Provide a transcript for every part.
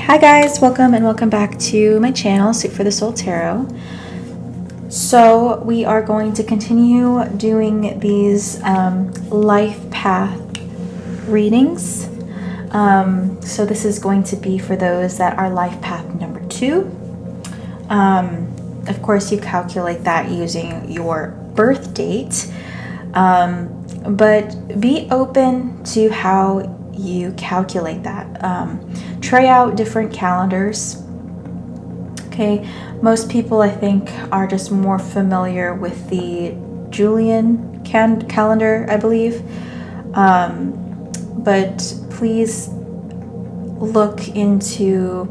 Hi guys, welcome back to my channel, Soup for the Soul Tarot. So we are going to continue doing these life path readings. So this is going to be for those that are life path number 2. Of course, you calculate that using your birth date, but be open to how you calculate that. Try out different calendars. Okay, most people I think are just more familiar with the Julian calendar, I believe. But please look into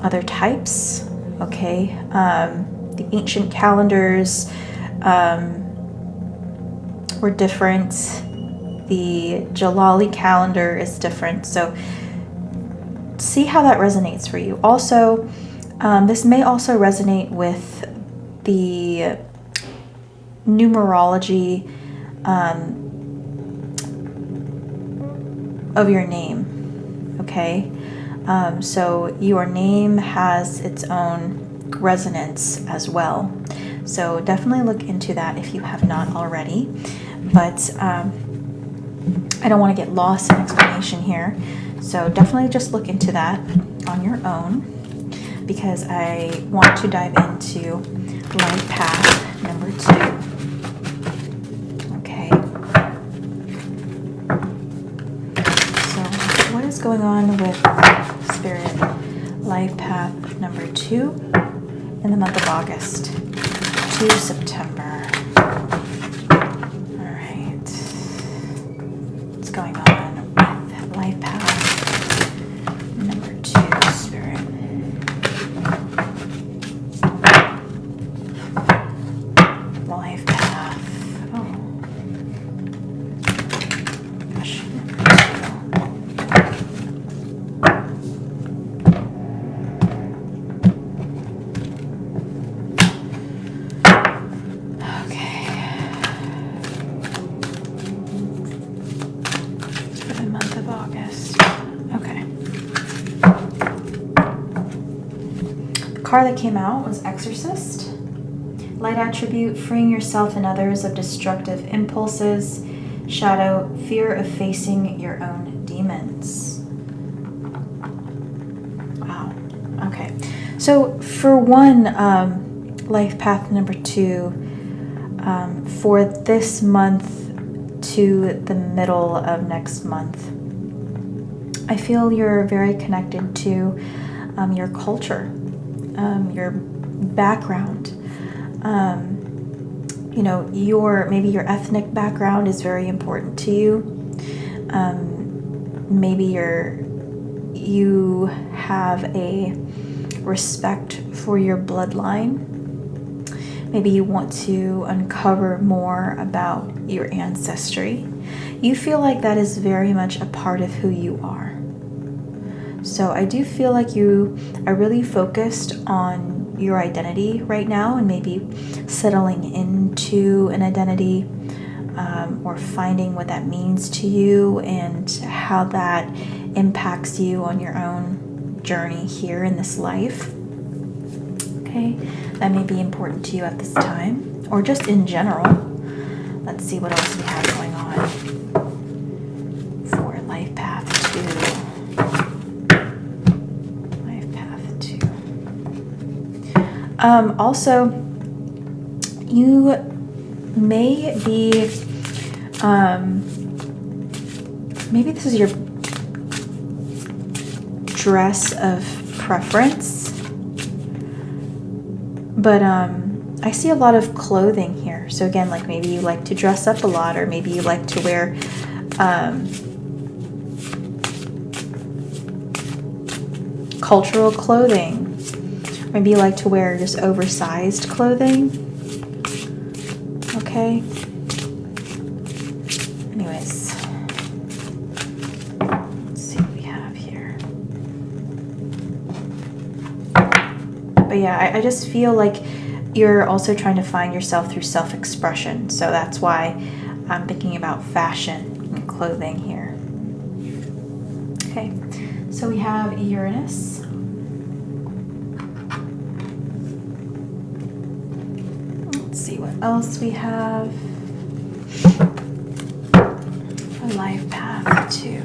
other types. Okay, the ancient calendars were different. The Jalali calendar is different. So see how that resonates for you. Also, this may also resonate with the numerology of your name. Okay, so your name has its own resonance as well. So definitely look into that if you have not already. But I don't want to get lost in explanation here. So definitely just look into that on your own, because I want to dive into life path number 2. Okay. So what is going on with Spirit life path number 2 in the month of August to September? All right. What's going on with life path number 2, Spirit? Life path. Oh. Gosh. Okay. For the month of August. Okay. The card that came out was Exorcist. Light attribute, freeing yourself and others of destructive impulses. Shadow, fear of facing your own demons. Wow. Okay. So for one, life path number 2, for this month to the middle of next month, I feel you're very connected to your culture, your background. You know, maybe your ethnic background is very important to you. Maybe you have a respect for your bloodline. Maybe you want to uncover more about your ancestry. You feel like that is very much a part of who you are. So I do feel like you are really focused on your identity right now, and maybe settling into an identity, or finding what that means to you and how that impacts you on your own journey here in this life. Okay, that may be important to you at this time, or just in general. Let's see what else we have going on for life path 2. Life path 2. Also, you may be, maybe this is your dress of preference, but I see a lot of clothing here. So again, like maybe you like to dress up a lot, or maybe you like to wear cultural clothing. Maybe you like to wear just oversized clothing. Okay. Anyways, let's see what we have here. But yeah, I just feel like you're also trying to find yourself through self-expression. So that's why I'm thinking about fashion and clothing here. Okay. So we have Uranus. Let's see what else we have. A life path too.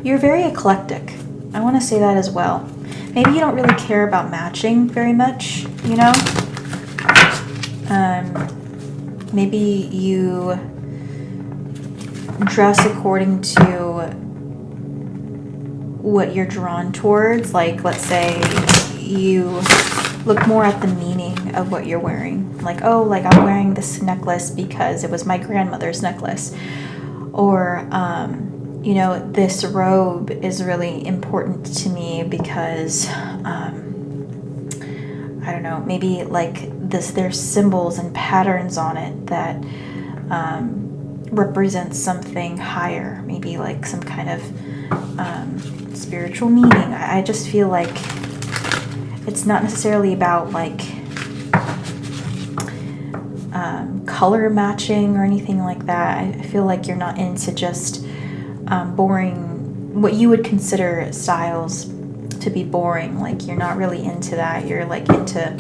You're very eclectic. I want to say that as well. Maybe you don't really care about matching very much, you know? Maybe you dress according to what you're drawn towards. Like, let's say you look more at the meaning of what you're wearing. Like, oh, like I'm wearing this necklace because it was my grandmother's necklace. Or, you know, this robe is really important to me because, I don't know, maybe like this, there's symbols and patterns on it that represent something higher, maybe like some kind of spiritual meaning. I just feel like it's not necessarily about like color matching or anything like that. I feel like you're not into just boring, what you would consider styles to be boring. Like you're not really into that. You're like into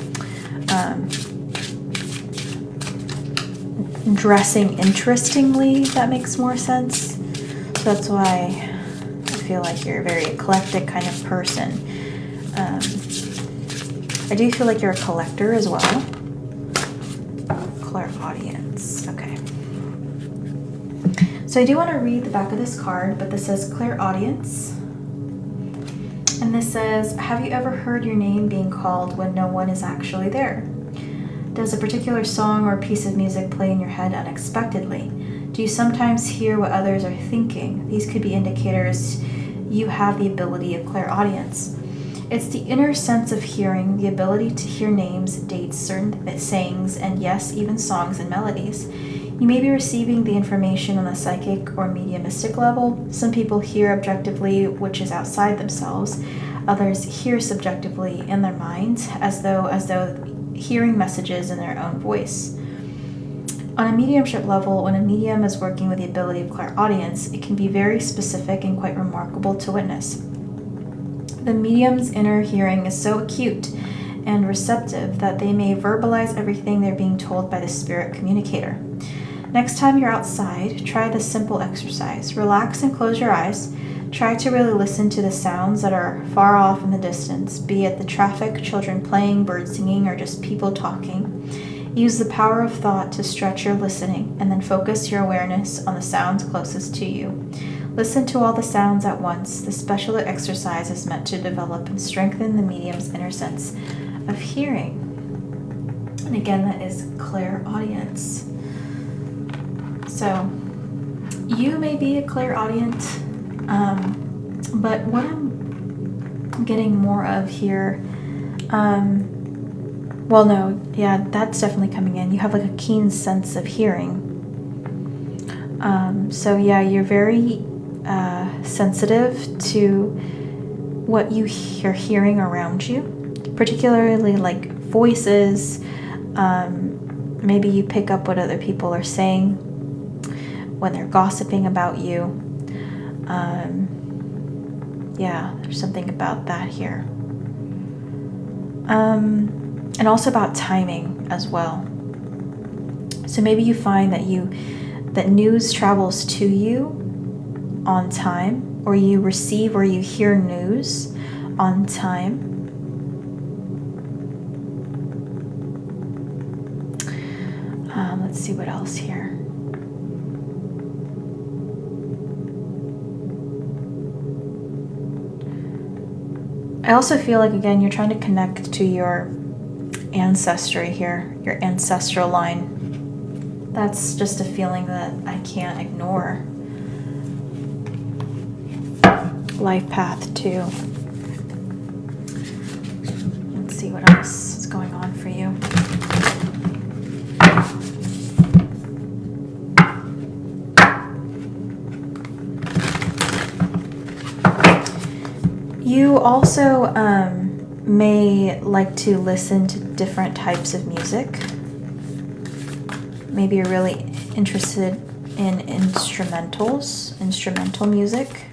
dressing interestingly, if that makes more sense. So that's why I feel like you're a very eclectic kind of person. I do feel like you're a collector as well. Clairaudience. Okay. So I do want to read the back of this card, but this says clairaudience. And this says, have you ever heard your name being called when no one is actually there? Does a particular song or piece of music play in your head unexpectedly? Do you sometimes hear what others are thinking? These could be indicators you have the ability of clairaudience. It's the inner sense of hearing, the ability to hear names, dates, certain sayings, and yes, even songs and melodies. You may be receiving the information on a psychic or mediumistic level. Some people hear objectively, which is outside themselves. Others hear subjectively in their minds, as though hearing messages in their own voice. On a mediumship level, when a medium is working with the ability of clairaudience, it can be very specific and quite remarkable to witness. The medium's inner hearing is so acute and receptive that they may verbalize everything they're being told by the spirit communicator. Next time you're outside, try this simple exercise. Relax and close your eyes. Try to really listen to the sounds that are far off in the distance, be it the traffic, children playing, birds singing, or just people talking. Use the power of thought to stretch your listening, and then focus your awareness on the sounds closest to you. Listen to all the sounds at once. This special exercise is meant to develop and strengthen the medium's inner sense of hearing. And again, that is clairaudience. So, you may be a clairaudient, but what I'm getting more of here, well, no, yeah, that's definitely coming in. You have like a keen sense of hearing. So yeah, you're very sensitive to what you're hearing around you, particularly like voices. Maybe you pick up what other people are saying when they're gossiping about you. Yeah, there's something about that here. And also about timing as well. So maybe you find that that news travels to you on time, or you receive or you hear news on time. Let's see what else here. I also feel like, again, you're trying to connect to your ancestry here, your ancestral line. That's just a feeling that I can't ignore. Life path too. Let's see what else is going on for you. You also may like to listen to different types of music. Maybe you're really interested in instrumental music.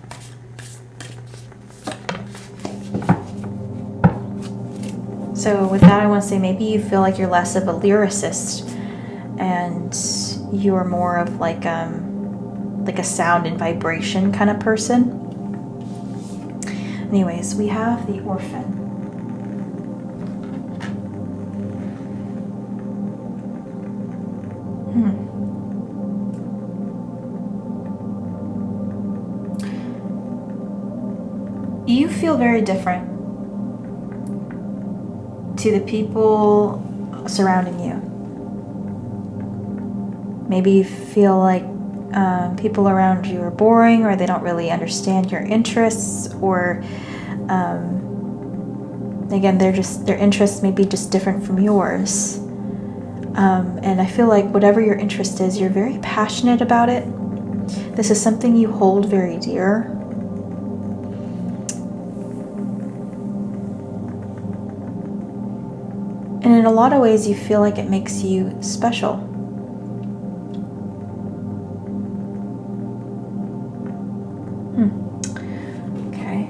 So with that, I want to say maybe you feel like you're less of a lyricist and you're more of like a sound and vibration kind of person. Anyways, we have the Orphan. You feel very different to the people surrounding you. Maybe you feel like people around you are boring, or they don't really understand your interests, or again, their interests may be just different from yours. And I feel like whatever your interest is, you're very passionate about it. This is something you hold very dear. And in a lot of ways, you feel like it makes you special. Okay.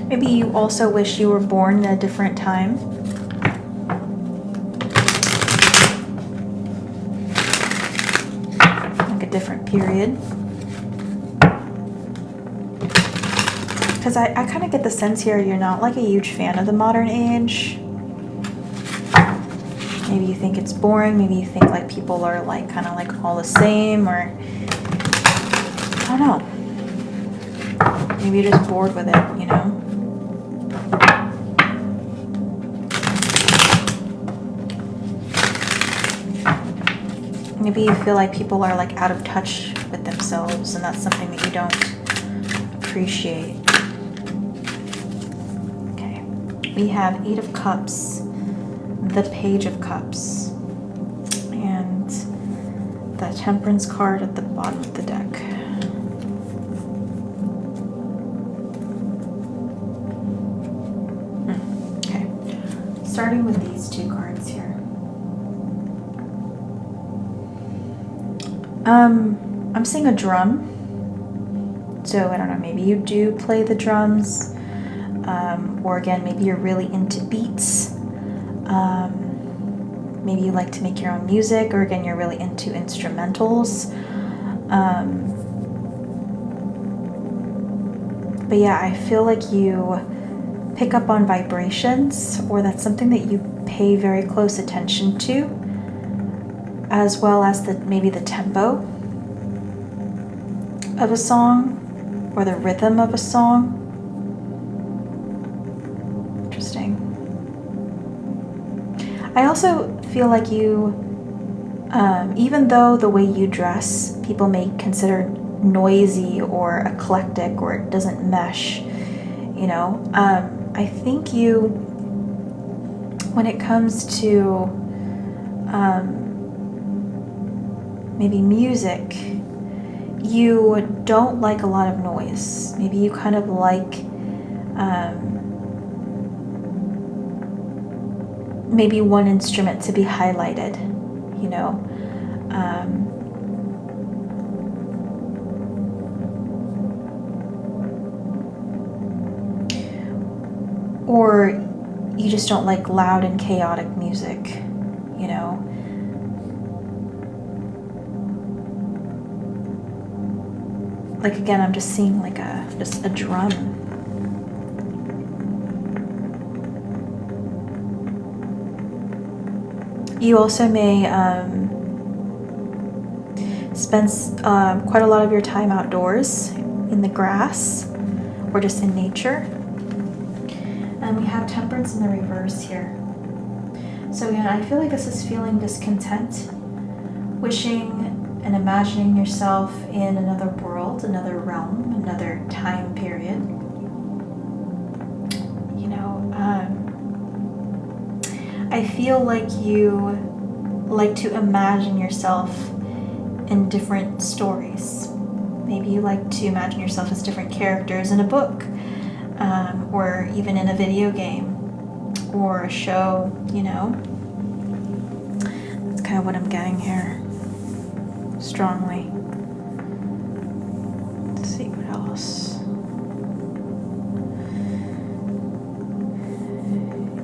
Maybe you also wish you were born at a different time. Different period, because I kind of get the sense here you're not like a huge fan of the modern age. Maybe you think it's boring, maybe you think like people are like kind of like all the same, or I don't know, maybe you're just bored with it, you know. Maybe you feel like people are like out of touch with themselves, and that's something that you don't appreciate. Okay, we have 8 of Cups, the Page of Cups, and the Temperance card at the bottom of the deck. Okay, starting with these 2 cards here. I'm seeing a drum. So I don't know, maybe you do play the drums, or again, maybe you're really into beats. Maybe you like to make your own music, or again, you're really into instrumentals. But yeah, I feel like you pick up on vibrations, or that's something that you pay very close attention to, as well as maybe the tempo of a song or the rhythm of a song. Interesting. I also feel like you, even though the way you dress, people may consider noisy or eclectic, or it doesn't mesh, you know, I think you, when it comes to maybe music, you don't like a lot of noise. Maybe you kind of like maybe one instrument to be highlighted, you know. Or you just don't like loud and chaotic music, you know. Like again, I'm just seeing like just a drum. You also may spend quite a lot of your time outdoors in the grass or just in nature. And we have Temperance in the reverse here. So again, I feel like this is feeling discontent, wishing and imagining yourself in another world, another realm, another time period. You know, I feel like you like to imagine yourself in different stories. Maybe you like to imagine yourself as different characters in a book, or even in a video game or a show, you know. That's kind of what I'm getting here strongly. Let's see what else.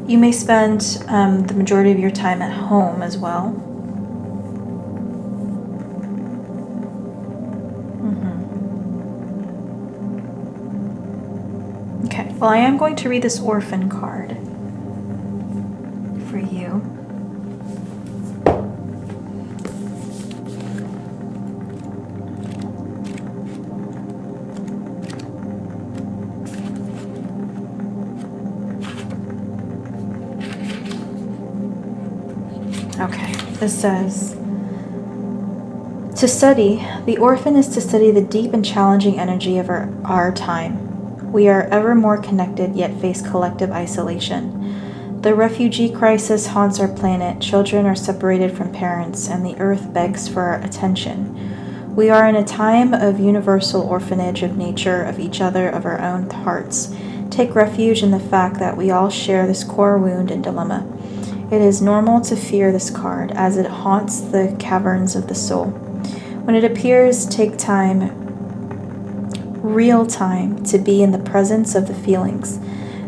You may spend the majority of your time at home as well. Okay, well, I am going to read this orphan card for you. Okay, this says, to study, the orphan is to study the deep and challenging energy of our time. We are ever more connected, yet face collective isolation. The refugee crisis haunts our planet. Children are separated from parents, and the earth begs for our attention. We are in a time of universal orphanage of nature, of each other, of our own hearts. Take refuge in the fact that we all share this core wound and dilemma. It is normal to fear this card, as it haunts the caverns of the soul. When it appears, take time, real time, to be in the presence of the feelings.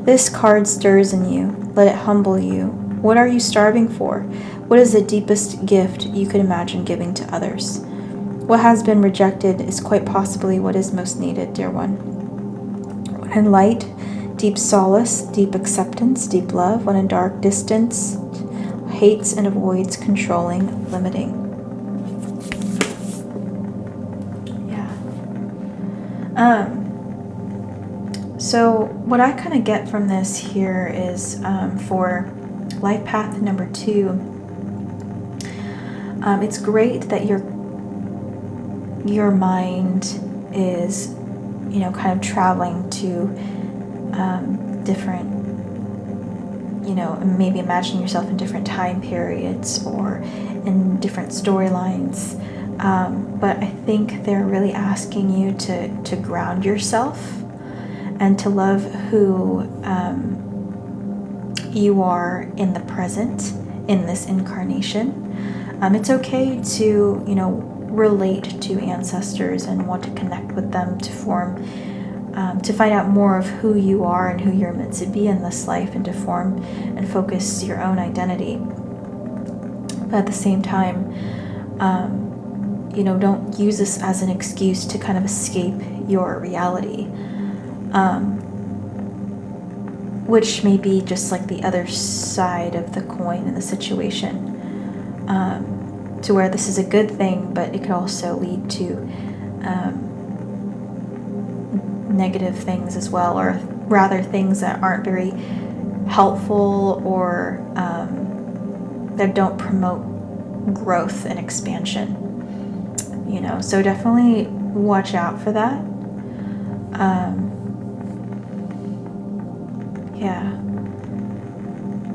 This card stirs in you. Let it humble you. What are you starving for? What is the deepest gift you could imagine giving to others? What has been rejected is quite possibly what is most needed, dear one. When in light, deep solace, deep acceptance, deep love. When in dark, distance, hates and avoids, controlling, limiting. So what I kind of get from this here is for life path number 2, it's great that your mind is, you know, kind of traveling to different, you know, maybe imagining yourself in different time periods or in different storylines. But I think they're really asking you to ground yourself and to love who you are in the present, in this incarnation. It's okay to, you know, relate to ancestors and want to connect with them to form, to find out more of who you are and who you're meant to be in this life, and to form and focus your own identity. But at the same time, you know, don't use this as an excuse to kind of escape your reality, which may be just like the other side of the coin in the situation, to where this is a good thing, but it could also lead to negative things as well, or rather things that aren't very helpful, or that don't promote growth and expansion. You know, so definitely watch out for that. Yeah.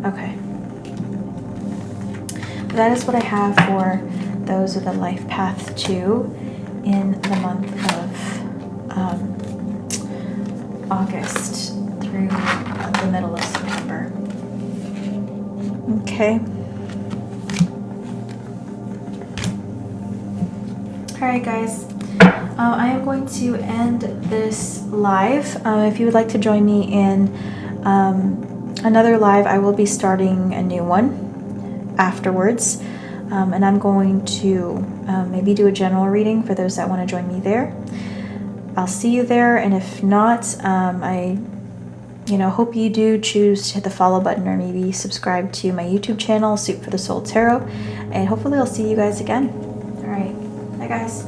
Okay. That is what I have for those with a life path 2 in the month of August through the middle of September. Okay. Alright guys, I am going to end this live. If you would like to join me in another live, I will be starting a new one afterwards, and I'm going to maybe do a general reading for those that want to join me there. I'll see you there, and if not, I hope you do choose to hit the follow button, or maybe subscribe to my YouTube channel, Soup for the Soul Tarot, and hopefully I'll see you guys again. Alright, bye guys.